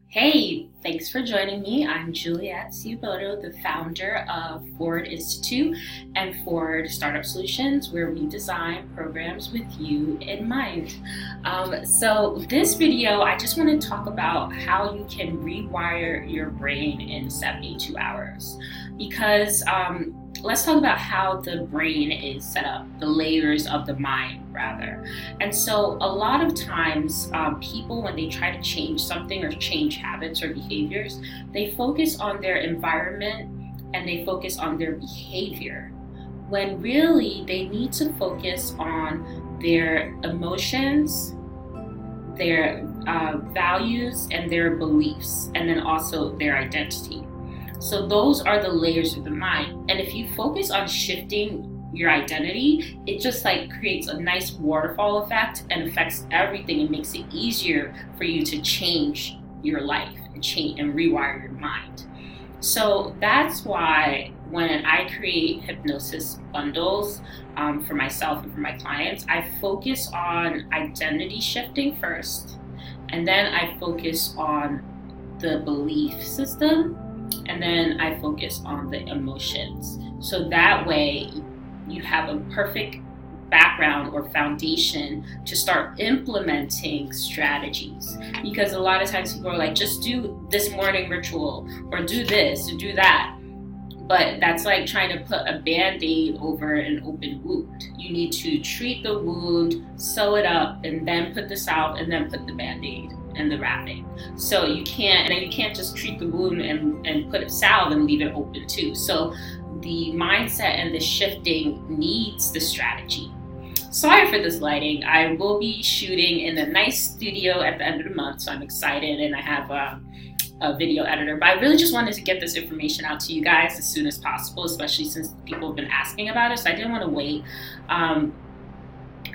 Hey, thanks for joining me. I'm Juliet C, Obodo, the founder of Forward Institute and Forward Startup Solutions, where we design programs with you in mind. So this video, I just want to talk about how you can rewire your brain in 72 hours. Because let's talk about how the brain is set up, the layers of the mind, rather. And so a lot of times people, when they try to change something or change habits or behaviors, they focus on their environment and they focus on their behavior, when really they need to focus on their emotions, their values, and their beliefs, and then also their identity. So those are the layers of the mind. And if you focus on shifting your identity, it just creates a nice waterfall effect and affects everything. It makes it easier for you to change your life and rewire your mind. So that's why when I create hypnosis bundles for myself and for my clients, I focus on identity shifting first, and then I focus on the belief system, and then I focus on the emotions. So that way you have a perfect background or foundation to start implementing strategies. Because a lot of times people are like, just do this morning ritual, or do this, or do that. But that's like trying to put a Band-Aid over an open wound. You need to treat the wound, sew it up, and then put the salve, and then put the Band-Aid and the wrapping. So you can't just treat the wound and put a salve and leave it open too. So the mindset and the shifting needs the strategy. Sorry for this lighting. I will be shooting in a nice studio at the end of the month, so I'm excited, and I have a video editor. But I really just wanted to get this information out to you guys as soon as possible, especially since people have been asking about it, so I didn't want to wait.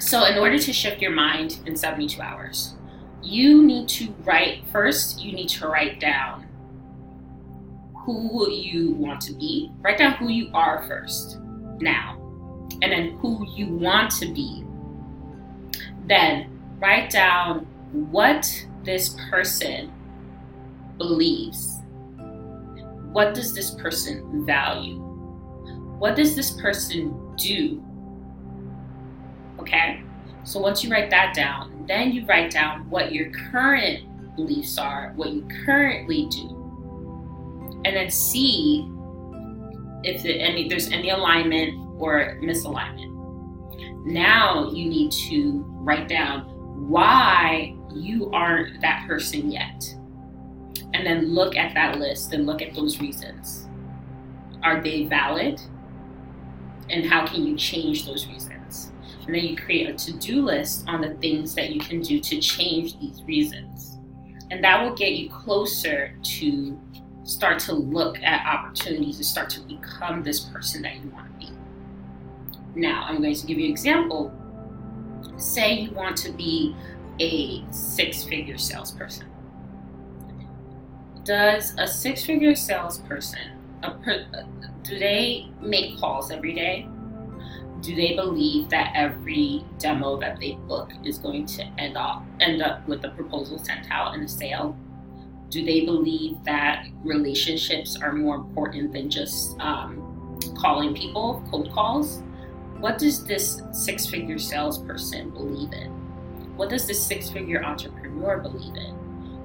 So in order to shift your mind in 72 hours, you need to write down who you want to be. Write down who you are first, now, and then who you want to be. Then write down what this person believes. What does this person value? What does this person do? Okay? So once you write that down, then you write down what your current beliefs are, what you currently do. And then see if there's any alignment or misalignment. Now you need to write down why you aren't that person yet. And then look at that list and look at those reasons. Are they valid? And how can you change those reasons? And then you create a to-do list on the things that you can do to change these reasons. And that will get you closer to start to look at opportunities and start to become this person that you want to be. Now, I'm going to give you an example. Say you want to be a six-figure salesperson. Does a six-figure salesperson, do they make calls every day? Do they believe that every demo that they book is going to end up with a proposal sent out and a sale? Do they believe that relationships are more important than just calling people, cold calls? What does this six-figure salesperson believe in? What does this six-figure entrepreneur believe in?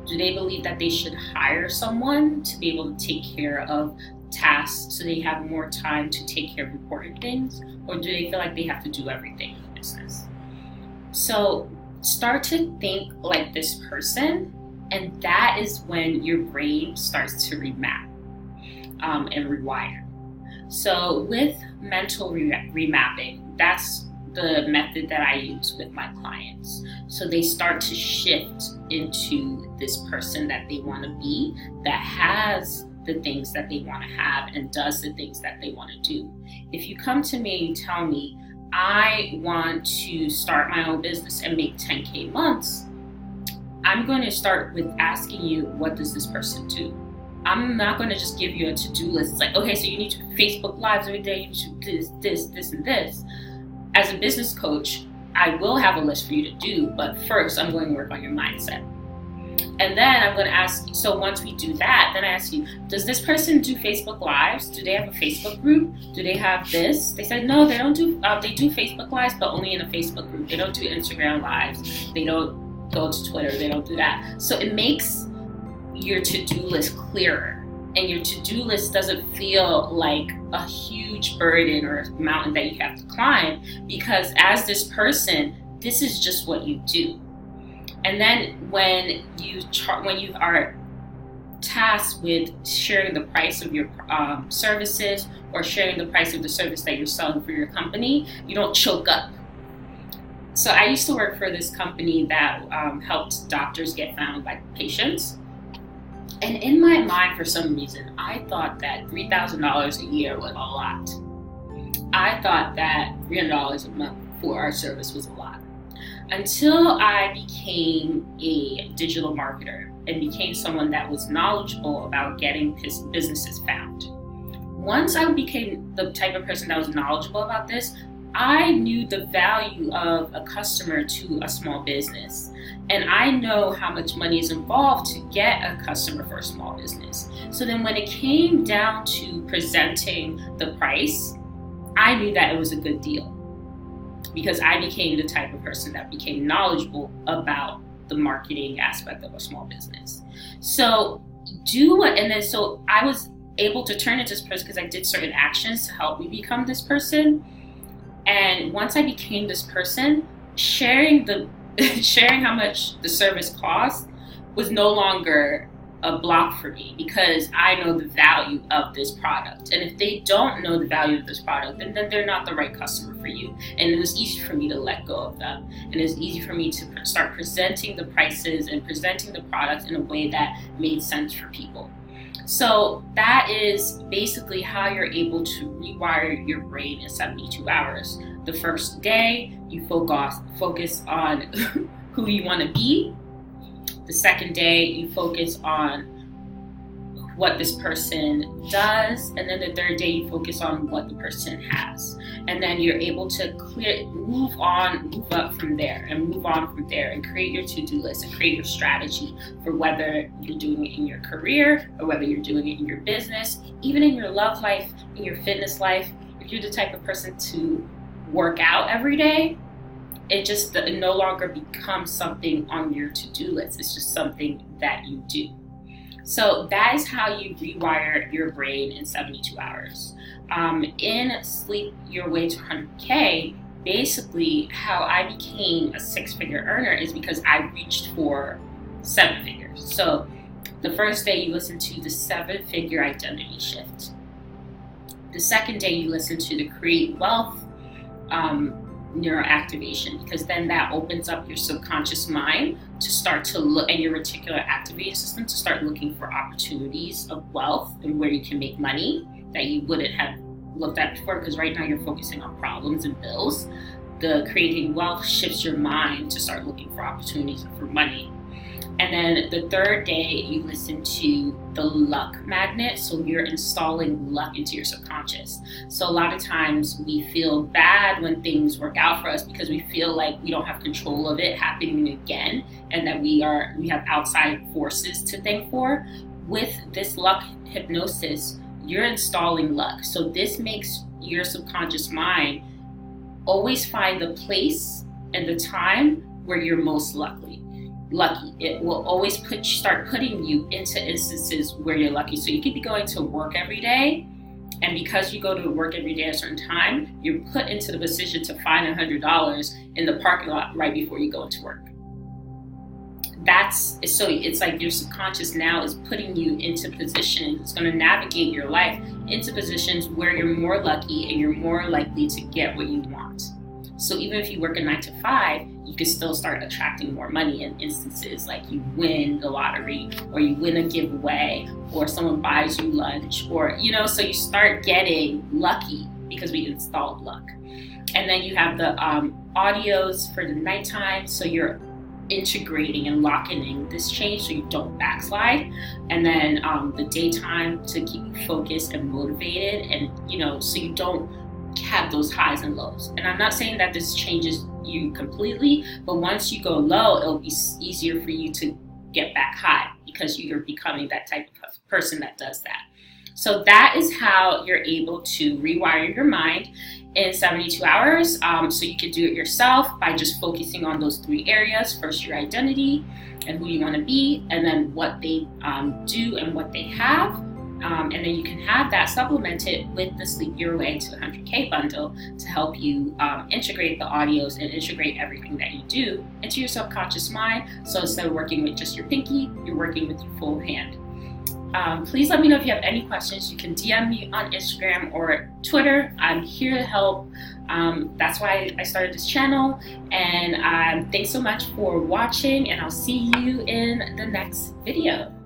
Do they believe that they should hire someone to be able to take care of tasks so they have more time to take care of important things? Or do they feel like they have to do everything in the business? So start to think like this person, and that is when your brain starts to remap and rewire. So with mental remapping, that's the method that I use with my clients. So they start to shift into this person that they want to be, that has the things that they want to have and does the things that they want to do. If you come to me and tell me, I want to start my own business and make 10K months, I'm going to start with asking you, what does this person do? I'm not going to just give you a to-do list. It's like, okay, so you need to Facebook Lives every day, you need to do this, and this. As a business coach, I will have a list for you to do, but first I'm going to work on your mindset. And then I'm going to ask you, so once we do that, then I ask you, does this person do Facebook Lives? Do they have a Facebook group? Do they have this? They said, no, they don't do, they do Facebook Lives, but only in a Facebook group. They don't do Instagram Lives. They don't go to Twitter. They don't do that. So it makes your to-do list clearer. And your to-do list doesn't feel like a huge burden or a mountain that you have to climb, because as this person, this is just what you do. And then when you are tasked with sharing the price of your services, or sharing the price of the service that you're selling for your company, you don't choke up. So I used to work for this company that helped doctors get found by patients. And in my mind, for some reason, I thought that $3,000 a year was a lot. I thought that $300 a month for our service was a lot. Until I became a digital marketer and became someone that was knowledgeable about getting businesses found. Once I became the type of person that was knowledgeable about this, I knew the value of a customer to a small business. And I know how much money is involved to get a customer for a small business. So then when it came down to presenting the price, I knew that it was a good deal, because I became the type of person that became knowledgeable about the marketing aspect of a small business. So so I was able to turn into this person because I did certain actions to help me become this person. And once I became this person, sharing how much the service cost was no longer a block for me, because I know the value of this product. And if they don't know the value of this product, then they're not the right customer for you. And it was easy for me to let go of them. And it was easy for me to start presenting the prices and presenting the products in a way that made sense for people. So that is basically how you're able to rewire your brain in 72 hours. The first day, you focus on who you want to be. The second day, you focus on what this person does. And then the third day, you focus on what the person has. And then you're able to move up from there, and move on from there, and create your to-do list and create your strategy for whether you're doing it in your career or whether you're doing it in your business, even in your love life, in your fitness life. If you're the type of person to work out every day, it no longer becomes something on your to-do list. It's just something that you do. So that is how you rewire your brain in 72 hours. In Sleep Your Way to 100K, basically how I became a six-figure earner is because I reached for 7 figures. So the first day you listen to the 7-figure identity shift. The second day you listen to the create wealth neuroactivation, because then that opens up your subconscious mind to start to look, and your reticular activating system to start looking for opportunities of wealth and where you can make money that you wouldn't have looked at before, because right now you're focusing on problems and bills. The creating wealth shifts your mind to start looking for opportunities for money. And then the third day, you listen to the luck magnet. So you're installing luck into your subconscious. So a lot of times we feel bad when things work out for us because we feel like we don't have control of it happening again, and that we have outside forces to thank for. With this luck hypnosis, you're installing luck. So this makes your subconscious mind always find the place and the time where you're most lucky. It will always start putting you into instances where you're lucky. So you could be going to work every day, and because you go to work every day at a certain time, you're put into the position to find $100 in the parking lot right before you go into work. It's like your subconscious now is putting you into positions. It's going to navigate your life into positions where you're more lucky and you're more likely to get what you want. So even if you work a 9 to 5, you can still start attracting more money in instances like you win the lottery, or you win a giveaway, or someone buys you lunch, or, so you start getting lucky because we installed luck. And then you have the audios for the nighttime. So you're integrating and locking in this change so you don't backslide. And then the daytime to keep you focused and motivated, and, so you don't have those highs and lows. And I'm not saying that this changes you completely, but once you go low, it'll be easier for you to get back high, because you're becoming that type of person that does that. So that is how you're able to rewire your mind in 72 hours. So you can do it yourself by just focusing on those 3 areas. First, your identity and who you want to be, and then what they do and what they have. And then you can have that supplemented with the Sleep Your Way to 100K bundle to help you integrate the audios and integrate everything that you do into your subconscious mind. So instead of working with just your pinky, you're working with your full hand. Please let me know if you have any questions. You can DM me on Instagram or Twitter. I'm here to help. That's why I started this channel. And thanks so much for watching, and I'll see you in the next video.